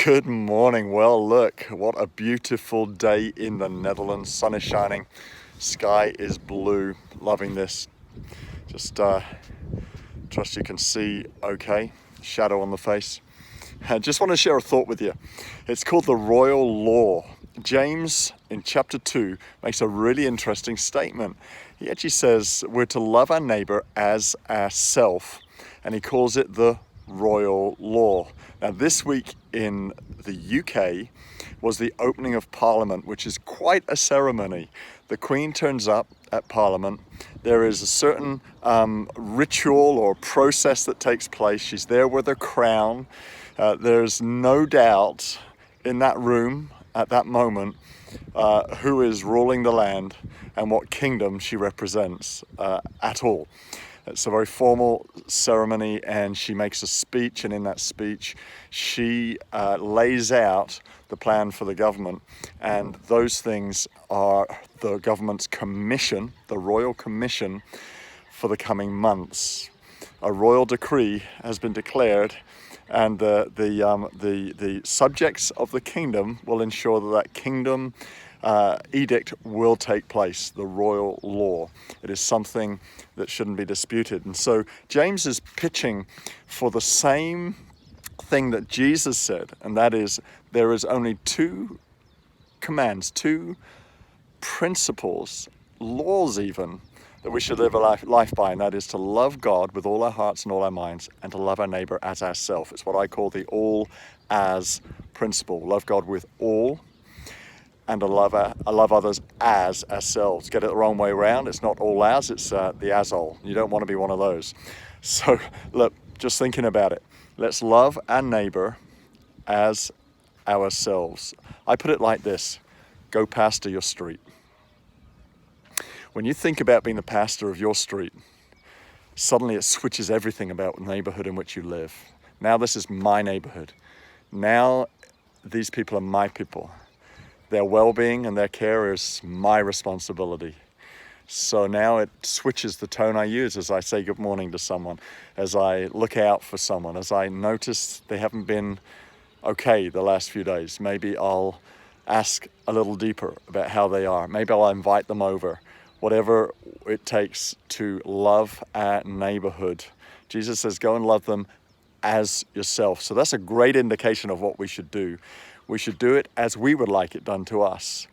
Good morning. Well, look, what a beautiful day in the Netherlands. Sun is shining, sky is blue. Loving this. Just trust you can see okay. Shadow on the face. I just want to share a thought with you. It's called the royal law. James in chapter 2 makes a really interesting statement. He actually says we're to love our neighbor as ourself, and he calls it the royal law. Now, this week in the UK was the opening of Parliament, which is quite a ceremony. The Queen turns up at Parliament. There is a certain ritual or process that takes place. She's there with her crown. There's no doubt in that room at that moment who is ruling the land and what kingdom she represents at all. It's a very formal ceremony, and she makes a speech, and in that speech she lays out the plan for the government, and those things are the government's commission, the royal commission for the coming months. A royal decree has been declared, and the subjects of the kingdom will ensure that kingdom edict will take place, the royal law. It is something that shouldn't be disputed. And so James is pitching for the same thing that Jesus said, and that is there is only two commands, two principles, laws even, that we should live a life by, and that is to love God with all our hearts and all our minds, and to love our neighbor as ourselves. It's what I call the all as principle. Love God with all, and I love others as ourselves. Get it the wrong way around. It's not all as, it's the as all. You don't want to be one of those. So look, just thinking about it. Let's love our neighbor as ourselves. I put it like this: go pastor your street. When you think about being the pastor of your street, suddenly it switches everything about the neighborhood in which you live. Now this is my neighborhood. Now these people are my people. Their well-being and their care is my responsibility. So now it switches the tone I use as I say good morning to someone, as I look out for someone, as I notice they haven't been okay the last few days. Maybe I'll ask a little deeper about how they are. Maybe I'll invite them over. Whatever it takes to love our neighborhood. Jesus says, go and love them as yourself. So that's a great indication of what we should do. We should do it as we would like it done to us.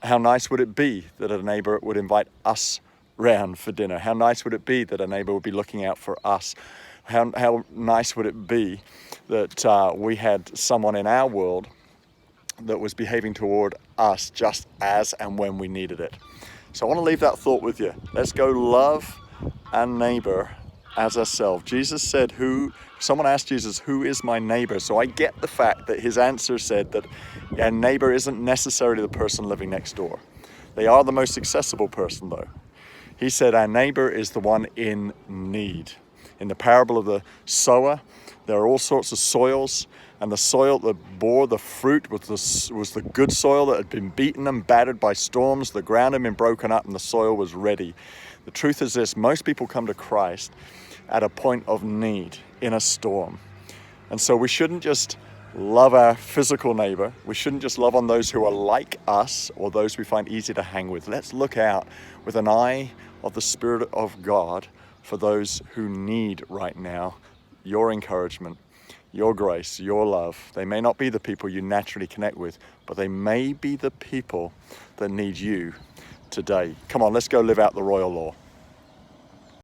How nice would it be that a neighbor would invite us round for dinner? How nice would it be that a neighbor would be looking out for us? How nice would it be that we had someone in our world that was behaving toward us just as and when we needed it? So I want to leave that thought with you. Let's go love our neighbor as ourselves. Jesus said, someone asked Jesus, who is my neighbor? So I get the fact that his answer said that our neighbor isn't necessarily the person living next door. They are the most accessible person though. He said our neighbor is the one in need. In the parable of the sower, there are all sorts of soils, and the soil that bore the fruit was the good soil that had been beaten and battered by storms. The ground had been broken up and the soil was ready. The truth is this: most people come to Christ at a point of need, in a storm. And so we shouldn't just love our physical neighbor. We shouldn't just love on those who are like us or those we find easy to hang with. Let's look out with an eye of the Spirit of God for those who need right now your encouragement, your grace, your love. They may not be the people you naturally connect with, but they may be the people that need you today. Come on, let's go live out the royal law.